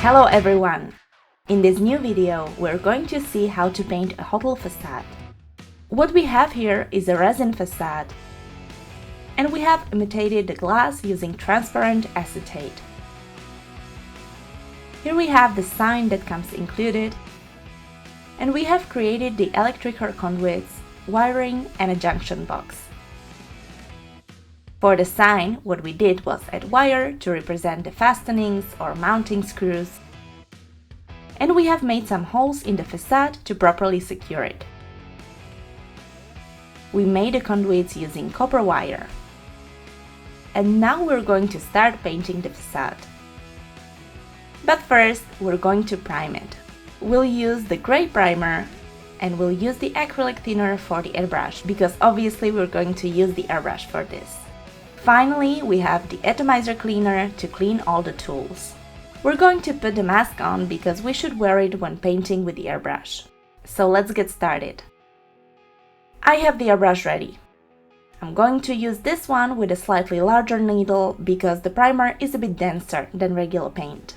Hello everyone! In this new video, we're going to see how to paint a hotel facade. What we have here is a resin facade, and we have imitated the glass using transparent acetate. Here we have the sign that comes included, and we have created the electrical conduits, wiring, and a junction box. For the sign, what we did was add wire to represent the fastenings or mounting screws, and we have made some holes in the facade to properly secure it. We made the conduits using copper wire. And now we're going to start painting the facade. But first, we're going to prime it. We'll use the gray primer, and we'll use the acrylic thinner for the airbrush, because obviously we're going to use the airbrush for this. Finally, we have the atomizer cleaner to clean all the tools. We're going to put the mask on because we should wear it when painting with the airbrush. So let's get started. I have the airbrush ready. I'm going to use this one with a slightly larger needle because the primer is a bit denser than regular paint.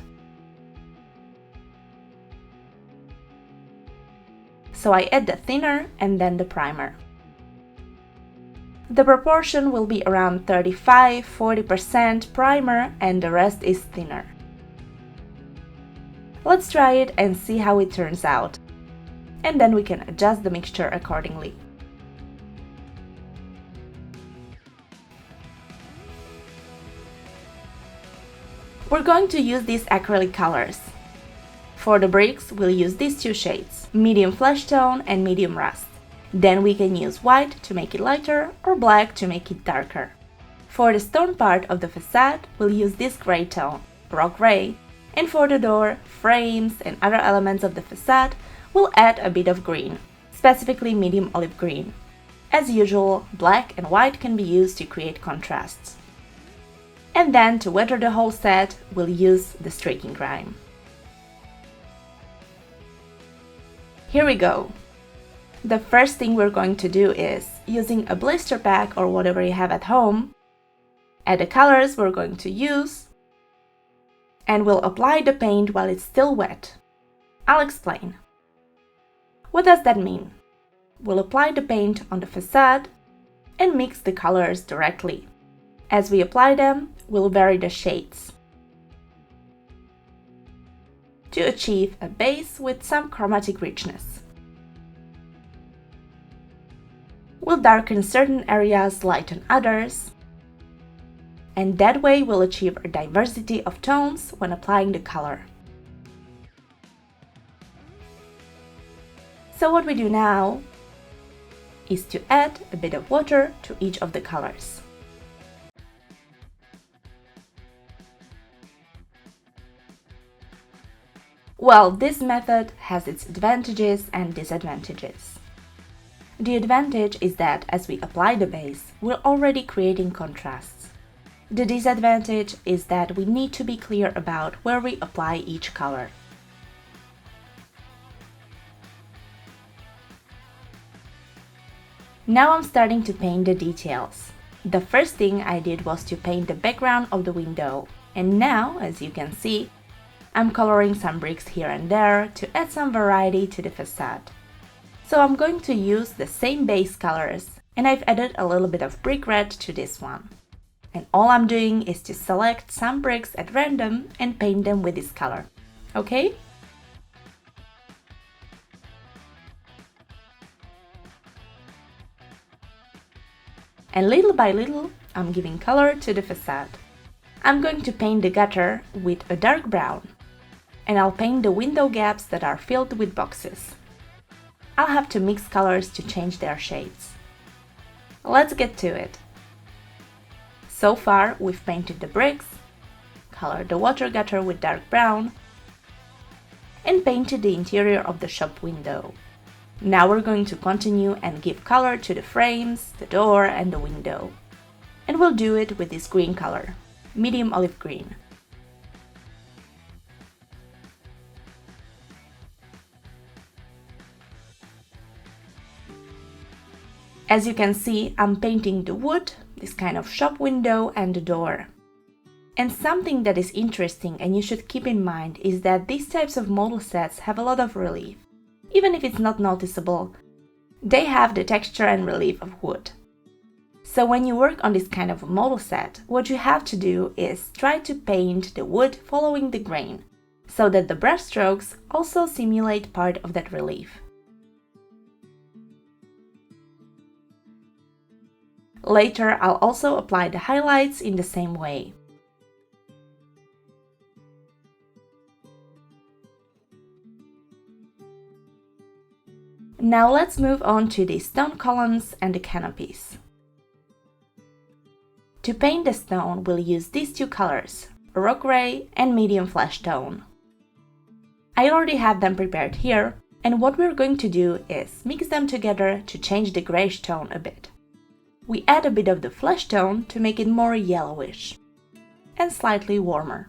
So I add the thinner and then the primer. The proportion will be around 35–40% primer and the rest is thinner. Let's try it and see how it turns out, and then we can adjust the mixture accordingly. We're going to use these acrylic colors. For the bricks, we'll use these two shades, medium flesh tone and medium rust. Then we can use white to make it lighter or black to make it darker. For the stone part of the facade, we'll use this gray tone, rock gray, and for the door, frames and other elements of the facade, we'll add a bit of green, specifically medium olive green. As usual, black and white can be used to create contrasts. And then to weather the whole set, we'll use the streaking grime. Here we go! The first thing we're going to do is, using a blister pack or whatever you have at home, add the colors we're going to use, and we'll apply the paint while it's still wet. I'll explain. What does that mean? We'll apply the paint on the facade and mix the colors directly. As we apply them, we'll vary the shades to achieve a base with some chromatic richness. We'll darken certain areas, lighten others, and that way we'll achieve a diversity of tones when applying the color. So what we do now is to add a bit of water to each of the colors. Well, this method has its advantages and disadvantages. The advantage is that as we apply the base, we're already creating contrasts. The disadvantage is that we need to be clear about where we apply each color. Now I'm starting to paint the details. The first thing I did was to paint the background of the window, and now, as you can see, I'm coloring some bricks here and there to add some variety to the facade. So I'm going to use the same base colors, and I've added a little bit of brick red to this one. And all I'm doing is to select some bricks at random and paint them with this color. Okay? And little by little, I'm giving color to the facade. I'm going to paint the gutter with a dark brown, and I'll paint the window gaps that are filled with boxes. I'll have to mix colors to change their shades. Let's get to it. So far, we've painted the bricks, colored the water gutter with dark brown, and painted the interior of the shop window. Now we're going to continue and give color to the frames, the door, and the window. And we'll do it with this green color, medium olive green. As you can see, I'm painting the wood, this kind of shop window, and the door. And something that is interesting and you should keep in mind is that these types of model sets have a lot of relief. Even if it's not noticeable, they have the texture and relief of wood. So when you work on this kind of a model set, what you have to do is try to paint the wood following the grain, so that the brush strokes also simulate part of that relief. Later, I'll also apply the highlights in the same way. Now let's move on to the stone columns and the canopies. To paint the stone, we'll use these two colors, rock gray and medium flesh tone. I already have them prepared here, and what we're going to do is mix them together to change the grayish tone a bit. We add a bit of the flesh tone to make it more yellowish and slightly warmer.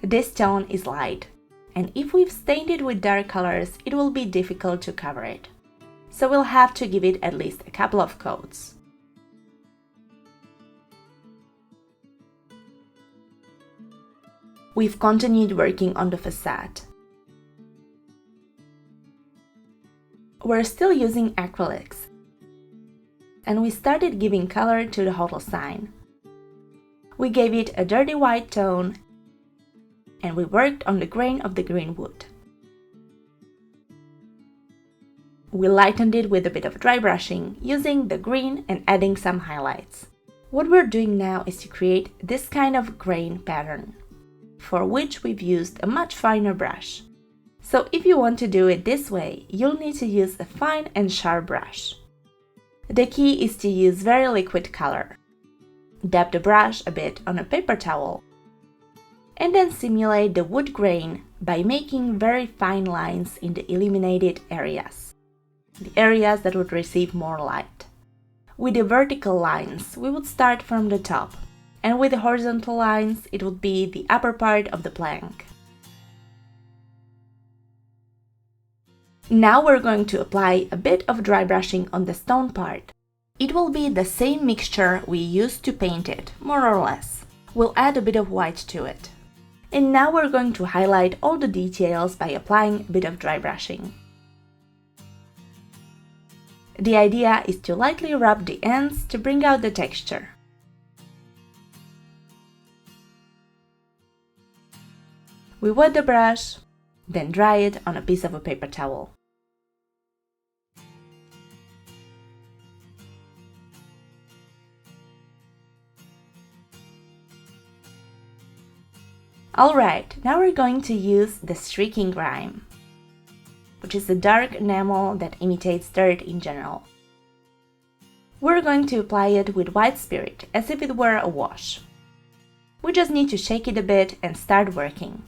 This tone is light, and if we've stained it with dark colors, it will be difficult to cover it. So we'll have to give it at least a couple of coats. We've continued working on the facade. We're still using acrylics, and we started giving color to the hotel sign. We gave it a dirty white tone, and we worked on the grain of the green wood. We lightened it with a bit of dry brushing, using the green and adding some highlights. What we're doing now is to create this kind of grain pattern, for which we've used a much finer brush. So if you want to do it this way, you'll need to use a fine and sharp brush. The key is to use very liquid color. Dab the brush a bit on a paper towel, and then simulate the wood grain by making very fine lines in the illuminated areas, the areas that would receive more light. With the vertical lines, we would start from the top, and with the horizontal lines, it would be the upper part of the plank. Now we're going to apply a bit of dry brushing on the stone part. It will be the same mixture we used to paint it, more or less. We'll add a bit of white to it. And now we're going to highlight all the details by applying a bit of dry brushing. The idea is to lightly rub the ends to bring out the texture. We wet the brush, then dry it on a piece of a paper towel. Alright, now we're going to use the streaking grime, which is a dark enamel that imitates dirt in general. We're going to apply it with white spirit, as if it were a wash. We just need to shake it a bit and start working.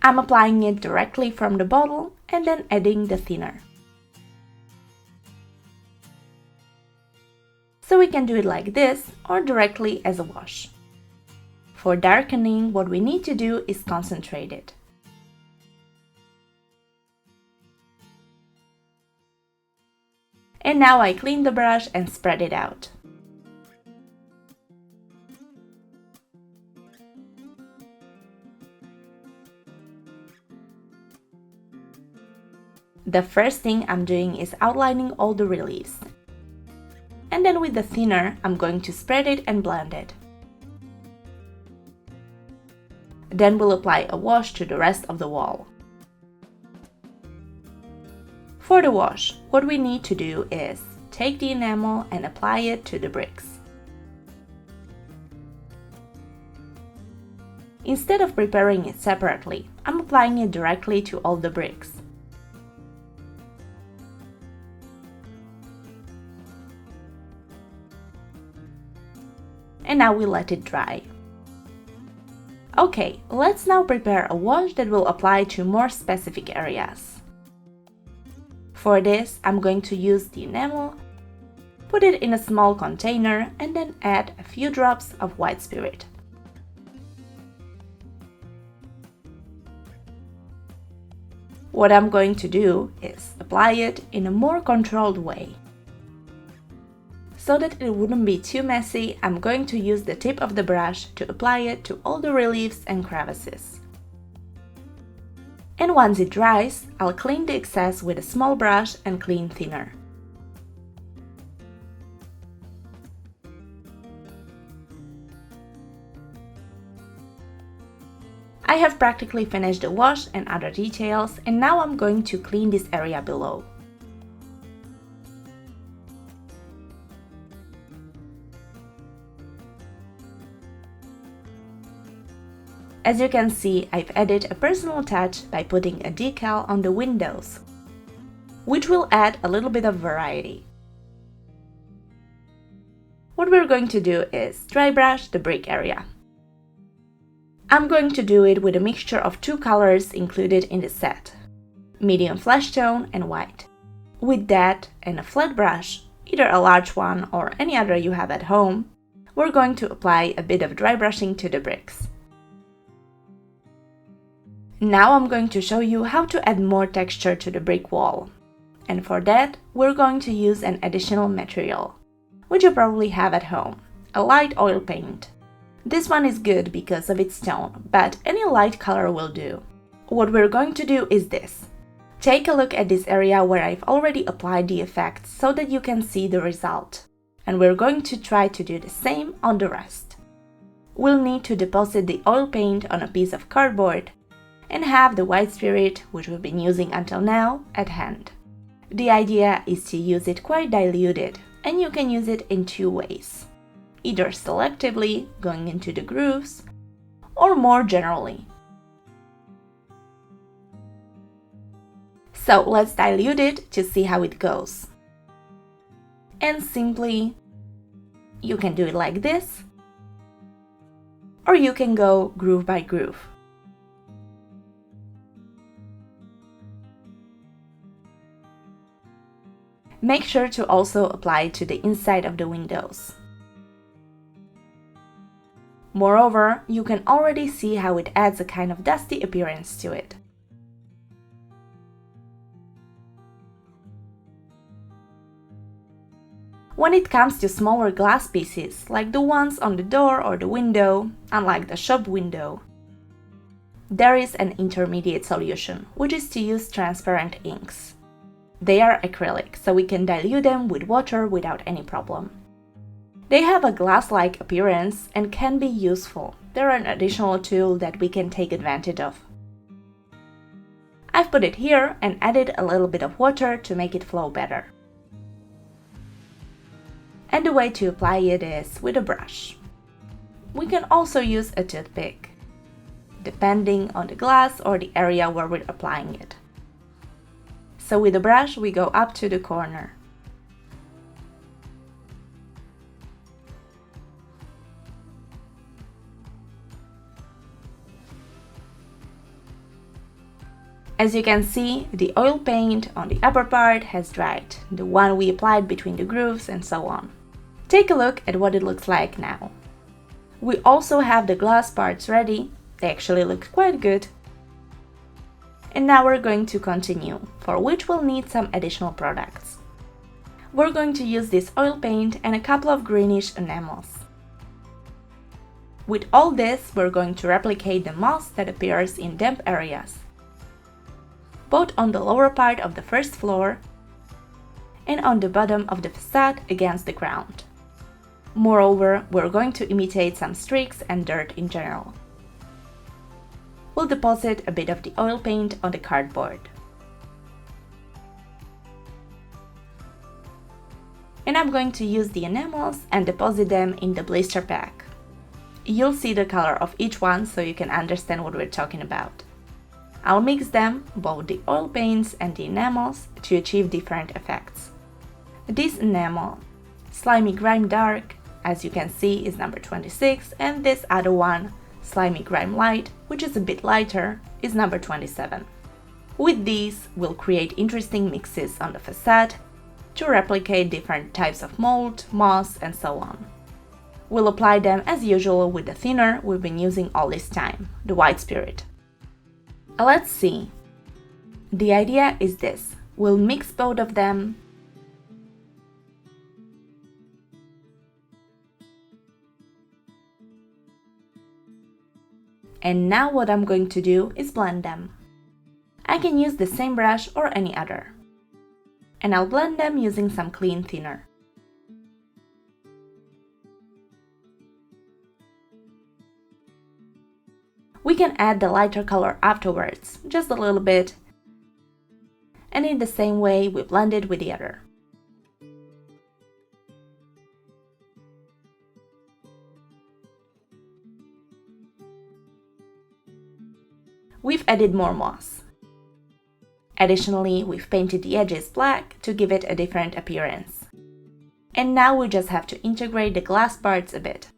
I'm applying it directly from the bottle and then adding the thinner. So we can do it like this or directly as a wash. For darkening, what we need to do is concentrate it. And now I clean the brush and spread it out. The first thing I'm doing is outlining all the reliefs. And then with the thinner, I'm going to spread it and blend it. Then we'll apply a wash to the rest of the wall. For the wash, what we need to do is take the enamel and apply it to the bricks. Instead of preparing it separately, I'm applying it directly to all the bricks. And now we let it dry. Okay, let's now prepare a wash that will apply to more specific areas. For this, I'm going to use the enamel, put it in a small container, and then add a few drops of white spirit. What I'm going to do is apply it in a more controlled way. So that it wouldn't be too messy, I'm going to use the tip of the brush to apply it to all the reliefs and crevices. And once it dries, I'll clean the excess with a small brush and clean thinner. I have practically finished the wash and other details, and now I'm going to clean this area below. As you can see, I've added a personal touch by putting a decal on the windows, which will add a little bit of variety. What we're going to do is dry brush the brick area. I'm going to do it with a mixture of two colors included in the set, medium flesh tone and white. With that and a flat brush, either a large one or any other you have at home, we're going to apply a bit of dry brushing to the bricks. Now I'm going to show you how to add more texture to the brick wall. And for that, we're going to use an additional material, which you probably have at home, a light oil paint. This one is good because of its tone, but any light color will do. What we're going to do is this. Take a look at this area where I've already applied the effect so that you can see the result. And we're going to try to do the same on the rest. We'll need to deposit the oil paint on a piece of cardboard and have the white spirit, which we've been using until now, at hand. The idea is to use it quite diluted, and you can use it in two ways. Either selectively, going into the grooves, or more generally. So let's dilute it to see how it goes. And simply, you can do it like this, or you can go groove by groove. Make sure to also apply it to the inside of the windows. Moreover, you can already see how it adds a kind of dusty appearance to it. When it comes to smaller glass pieces, like the ones on the door or the window, unlike the shop window, there is an intermediate solution, which is to use transparent inks. They are acrylic, so we can dilute them with water without any problem. They have a glass-like appearance and can be useful. They're an additional tool that we can take advantage of. I've put it here and added a little bit of water to make it flow better. And the way to apply it is with a brush. We can also use a toothpick, depending on the glass or the area where we're applying it. So with the brush, we go up to the corner. As you can see, the oil paint on the upper part has dried, the one we applied between the grooves and so on. Take a look at what it looks like now. We also have the glass parts ready. They actually look quite good. And now we're going to continue, for which we'll need some additional products. We're going to use this oil paint and a couple of greenish enamels. With all this, we're going to replicate the moss that appears in damp areas, both on the lower part of the first floor and on the bottom of the facade against the ground. Moreover, we're going to imitate some streaks and dirt in general. We'll deposit a bit of the oil paint on the cardboard. And I'm going to use the enamels and deposit them in the blister pack. You'll see the color of each one so you can understand what we're talking about. I'll mix them, both the oil paints and the enamels, to achieve different effects. This enamel, Slimy Grime Dark, as you can see, is number 26, and this other one, Slimy Grime Light, which is a bit lighter, is number 27. With these, we'll create interesting mixes on the facade to replicate different types of mold, moss, and so on. We'll apply them as usual with the thinner we've been using all this time, the white spirit. Let's see. The idea is this. We'll mix both of them And now what I'm going to do is blend them. I can use the same brush or any other. And I'll blend them using some clean thinner. We can add the lighter color afterwards, just a little bit, and in the same way we blend it with the other. We've added more moss. Additionally, we've painted the edges black to give it a different appearance. And now we just have to integrate the glass parts a bit.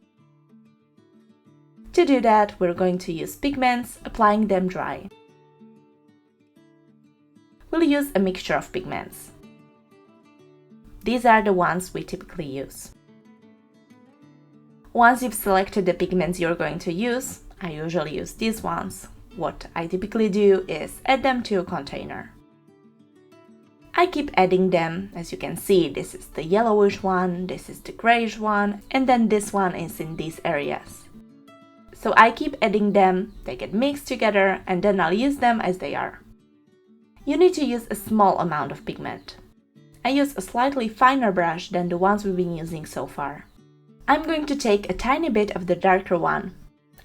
To do that, we're going to use pigments, applying them dry. We'll use a mixture of pigments. These are the ones we typically use. Once you've selected the pigments you're going to use, I usually use these ones. What I typically do is add them to a container. I keep adding them. As you can see, this is the yellowish one, this is the grayish one, and then this one is in these areas. So I keep adding them, they get mixed together, and then I'll use them as they are. You need to use a small amount of pigment. I use a slightly finer brush than the ones we've been using so far. I'm going to take a tiny bit of the darker one.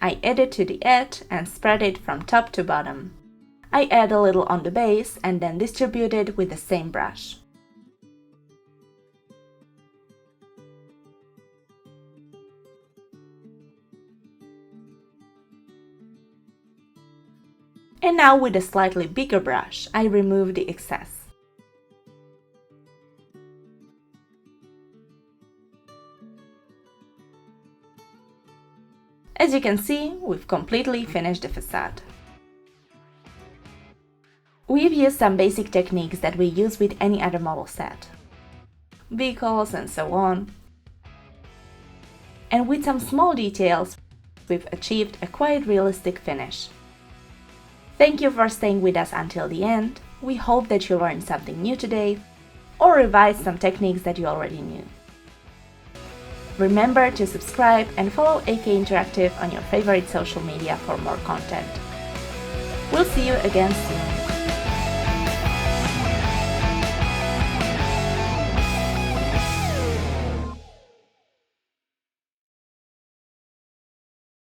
I add it to the edge and spread it from top to bottom. I add a little on the base and then distribute it with the same brush. And now with a slightly bigger brush, I remove the excess. As you can see, we've completely finished the facade. We've used some basic techniques that we use with any other model set, vehicles and so on. And with some small details, we've achieved a quite realistic finish. Thank you for staying with us until the end. We hope that you learned something new today or revised some techniques that you already knew. Remember to subscribe and follow AK Interactive on your favorite social media for more content. We'll see you again soon.